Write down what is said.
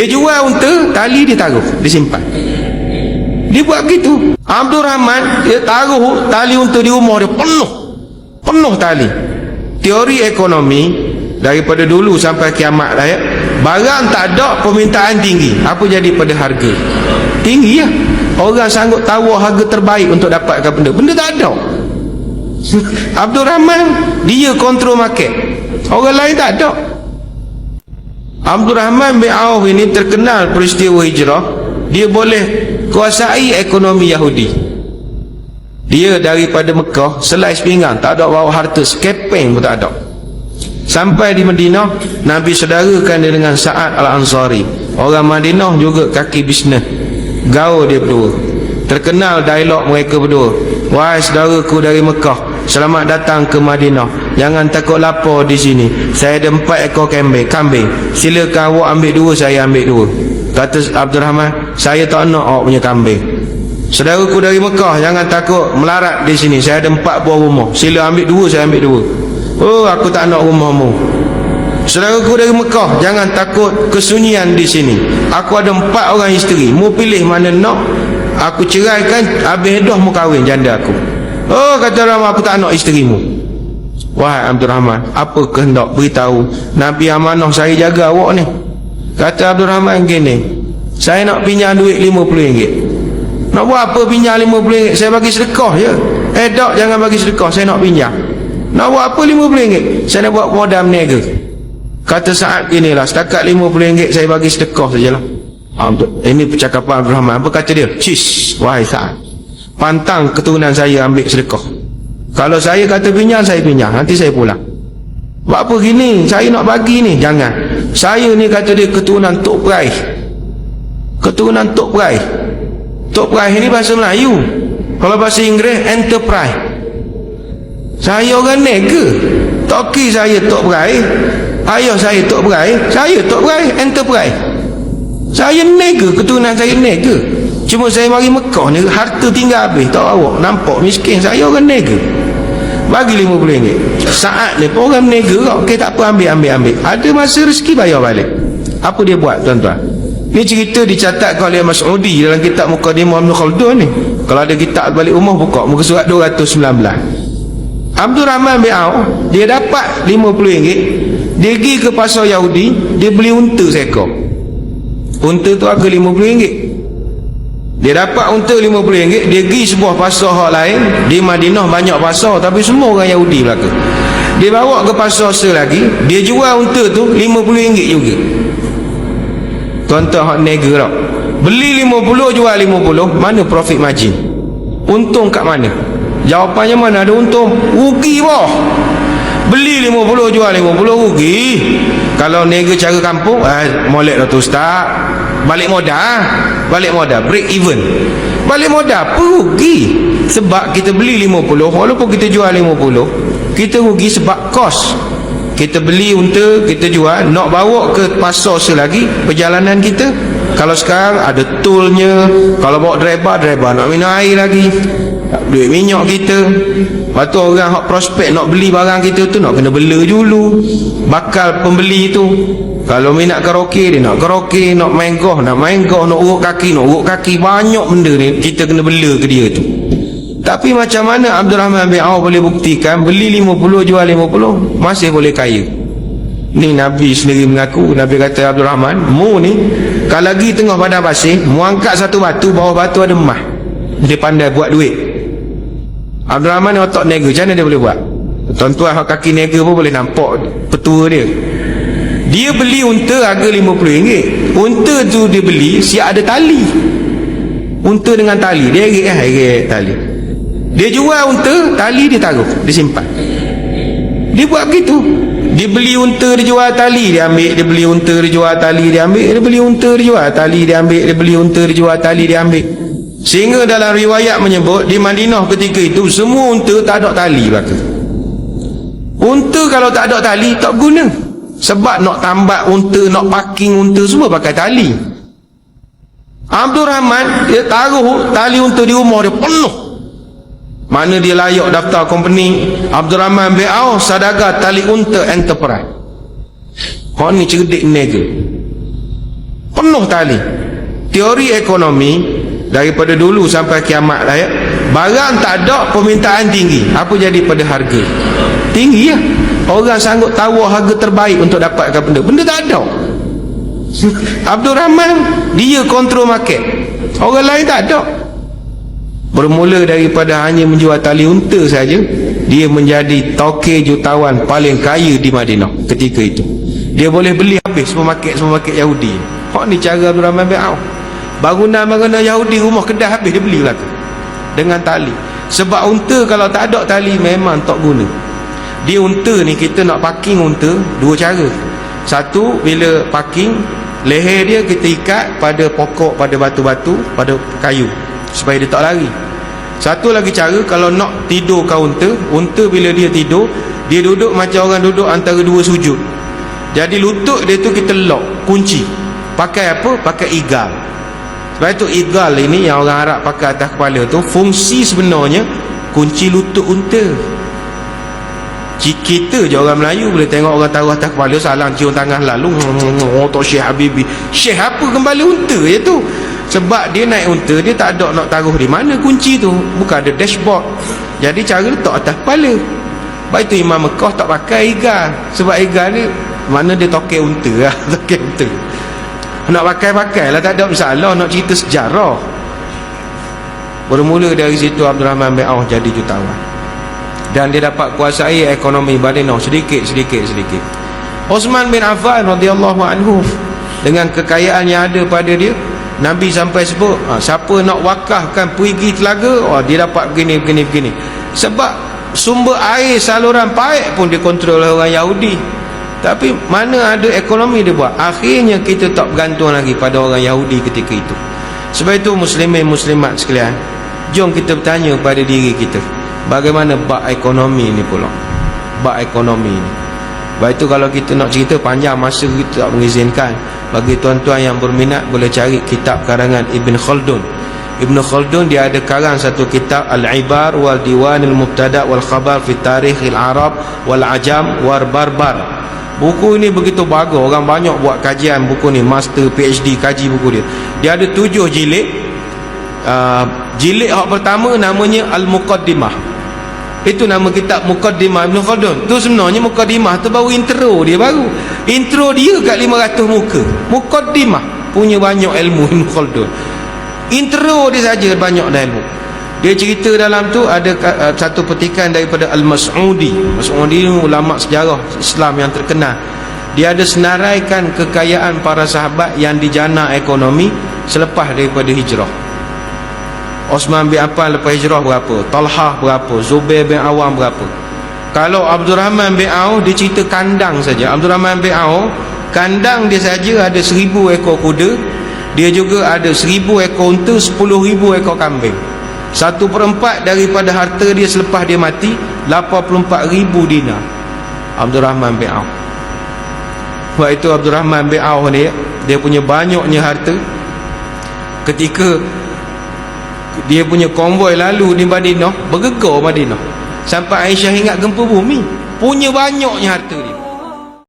Dia jual unta, tali dia taruh, dia simpan. Dia buat begitu. Abdul Rahman dia taruh tali unta di rumah dia penuh tali. Teori ekonomi daripada dulu sampai kiamat lah ya, barang tak ada permintaan tinggi, apa jadi pada harga tinggi ya. Orang sanggup tawar harga terbaik untuk dapatkan benda tak ada. Abdul Rahman dia kontrol market, orang lain tak ada. Abdul Rahman bin Auf ini terkenal peristiwa hijrah. Dia boleh kuasai ekonomi Yahudi. Dia daripada Mekah selai sepinggang, tak ada bawa harta sekeping pun tak ada. Sampai di Madinah, Nabi saudarakan dia dengan Sa'ad Al-Ansari. Orang Madinah juga kaki bisnes, gaul dia berdua. Terkenal dialog mereka berdua. Wahai saudaraku dari Mekah, selamat datang ke Madinah. Jangan takut lapar di sini. Saya ada 4 ekor kambing. Silakan awak ambil 2, saya ambil 2. Kata Abdul Rahman, saya tak nak awak punya kambing. Saudaraku dari Mekah, jangan takut melarat di sini. Saya ada 4 buah rumah. Sila ambil 2, saya ambil 2. Oh, aku tak nak rumahmu. Saudaraku dari Mekah, jangan takut kesunyian di sini. Aku ada 4 orang isteri. Mu pilih mana nak, aku ceraikan, habis dah mu kahwin janda aku. Oh, kata Rahman, aku tak nak isterimu. Wahai Abdul Rahman, apa kehendak beritahu? Nabi amanah saya jaga awak ni. Kata Abdul Rahman gini, saya nak pinjam duit RM50. Nak buat apa pinjam RM50? Saya bagi sedekah je. Tak, jangan bagi sedekah, saya nak pinjam. Nak buat apa RM50? Saya nak buat modal berniaga. Kata Sa'ad inilah, setakat RM50 saya bagi sedekah sajalah. Ini percakapan Abdul Rahman. Apa kata dia? Cis, wahai Sa'ad, pantang keturunan saya ambil sedekah. Kalau saya kata pinjam, saya pinjam, nanti saya pulang. Buat apa gini? Saya nak bagi ni. Jangan. Saya ni, kata dia, keturunan Tok Perai. Keturunan Tok Perai. Tok Perai ini bahasa Melayu. Kalau bahasa Inggeris, enterprise. Saya orang nega. Toki saya Tok Perai, ayah saya Tok Perai, saya Tok Perai, enterprise. Saya nega, keturunan saya nega. Cuma saya mari Mekah ni, harta tinggal habis. Tak awak nampak miskin. Saya orang nega. Bagi RM50. Saat ni pun orang nega kau. Okey, tak apa, ambil. Ada masa rezeki bayar balik. Apa dia buat, tuan-tuan? Ni cerita dicatatkan oleh Mas'udi dalam kitab Muqaddimah Ibn Khaldun ni. Kalau ada kitab balik umur, buka muka surat 219. Abdul Rahman bin Auf, dia dapat RM50. Dia pergi ke pasar Yahudi, dia beli unta seekor. Unta tu harga RM50. Dia dapat unta RM50. Dia pergi sebuah pasar hak lain di Madinah, banyak pasar tapi semua orang Yahudi belaka. Dia bawa ke pasar selagi, dia jual unta tu RM50 juga. Tuan-tuan hak nega tak? Beli 50, jual 50, mana profit margin? Untung kat mana? Jawapannya mana ada untung? Rugi boh. Beli 50, jual 50, rugi. Kalau nega cara kampung, molek dah tu ustaz. Balik modal, break even. Balik modal rugi. Sebab kita beli 50, walaupun kita jual 50, kita rugi sebab kos. Kita beli unta, kita jual, nak bawa ke pasar selagi perjalanan kita. Kalau sekarang ada toolnya, kalau bawa driver nak minum air lagi, duit minyak kita. Lepas tu orang hak prospek nak beli barang kita tu, nak kena bela dulu bakal pembeli tu. Kalau minat karaoke, dia nak karaoke, nak main golf, nak urut kaki, banyak benda ni kita kena bela ke dia tu. Tapi macam mana Abdul Rahman bin Auf boleh buktikan beli 50, jual 50 masih boleh kaya? Ni Nabi sendiri mengaku. Nabi kata, Abdul Rahman, mu ni kalau lagi tengah padang pasir, mu angkat satu batu, bawah batu ada emas. Dia pandai buat duit. Abdul Rahman ni otak nega. Macam mana dia boleh buat? Tuan-tuan hak kaki nega pun boleh nampak petua dia. Dia beli unta harga RM50. Unta tu dia beli siap ada tali. Unta dengan tali, dia heret tali. Dia jual unta, tali dia taruh, dia simpan. Dia buat begitu. Dia beli unta, dia jual tali, dia ambil. Dia beli unta, dia jual tali, dia ambil. Dia beli unta, dia jual tali, dia ambil. Dia beli unta, dia jual tali, dia ambil. Sehingga dalam riwayat menyebut di Madinah ketika itu semua unta tak ada tali belaka. Unta kalau tak ada tali tak guna. Sebab nak tambat unta, nak parking unta, semua pakai tali. Abdul Rahman dia taruh tali unta di rumah dia penuh. Mana dia layak daftar company Abdul Rahman bin Auf Sadaga Tali Unta Enterprise. Kau ni cerdik nega. penuh tali. Teori ekonomi daripada dulu sampai kiamat lah ya, barang tak ada permintaan tinggi, apa jadi pada harga tinggi ya. Orang sanggup tawar harga terbaik untuk dapatkan benda tak ada. Abdul Rahman dia kontrol market, orang lain tak ada. Bermula daripada hanya menjual tali unta saja, dia menjadi tokey jutawan paling kaya di Madinah ketika itu. Dia boleh beli habis supermarket Yahudi. Hak ni cara Abdul Rahman bin Auf. Bangunan Yahudi, rumah kedai habis dia beli belaka dengan tali. Sebab unta kalau tak ada tali memang tak guna. Dia unta ni, kita nak parking unta dua cara. Satu, bila parking, leher dia kita ikat pada pokok, pada batu-batu, pada kayu supaya dia tak lari. Satu lagi cara, kalau nak tidurkan unta bila dia tidur, dia duduk macam orang duduk antara dua sujud. Jadi lutut dia tu kita lock, kunci. Pakai apa? Pakai igal. Sebab itu igal ini yang orang Arab pakai atas kepala tu, fungsi sebenarnya kunci lutut unta. Kita je orang Melayu boleh tengok orang taruh atas kepala, salang cium tangan lalu, Tok Syekh Habibi. Syekh apa kembali unta je tu? Sebab dia naik unta, dia tak ada nak taruh di mana kunci tu, bukan ada dashboard. Jadi cara letak atas kepala. Sebab itu Imam Mekah tak pakai igal. Sebab igal ni mana dia tokek unta lah. Tokek unta nak pakai lah, tak ada masalah. Nak cerita sejarah. Bermula dari situ Abdul Rahman bin Auf jadi jutawan, dan dia dapat kuasai ekonomi Madinah sedikit. Osman bin Affan radhiyallahu anhu, dengan kekayaan yang ada pada dia, Nabi sampai sebut, siapa nak wakafkan pergi telaga, dia dapat begini. Sebab sumber air saluran paip pun dikontrol oleh orang Yahudi. Tapi mana ada ekonomi dia buat. Akhirnya kita tak bergantung lagi pada orang Yahudi ketika itu. Sebab itu muslimin muslimat sekalian, jom kita bertanya pada diri kita, bagaimana bab ekonomi ni pula, bab ekonomi ni. Sebab itu kalau kita nak cerita panjang, masa kita tak mengizinkan. Bagi tuan-tuan yang berminat boleh cari kitab karangan Ibn Khaldun. Ibn Khaldun dia ada karang satu kitab Al-Ibar wal Diwan al-Mubtada wal Khabar fi Tarikh al-Arab wal Ajam wal Barbar. Buku ini begitu bagus, orang banyak buat kajian buku ni, master PhD kaji buku dia. Dia ada 7 jilid. Jilid yang pertama namanya Al-Muqaddimah. Itu nama kitab Muqaddimah Ibn Khaldun. Tu sebenarnya Muqaddimah tu baru intro dia baru. Intro dia kat 500 muka. Muqaddimah punya banyak ilmu Ibn Khaldun. Intro dia saja banyak dah ilmu. Dia cerita dalam tu ada satu petikan daripada Al-Mas'udi. Mas'udi ulama sejarah Islam yang terkenal. Dia ada senaraikan kekayaan para sahabat yang dijana ekonomi selepas daripada hijrah. Osman bin Affan lepas hijrah berapa, Talhah berapa, Zubair bin Awam berapa. Kalau Abdul Rahman bin Auf, dia cerita kandang saja. Abdul Rahman bin Auf, kandang dia saja ada 1000 ekor kuda. Dia juga ada 1000 ekor unta, 10,000 ekor kambing. 1/4 daripada harta dia selepas dia mati 84,000 dinar. Abdul Rahman bin Auf. Sebab itu Abdul Rahman bin Auf ni, dia punya banyaknya harta. Ketika dia punya konvoi lalu di Madinah, bergegar Madinah, sampai Aisyah ingat gempa bumi. Punya banyaknya harta dia.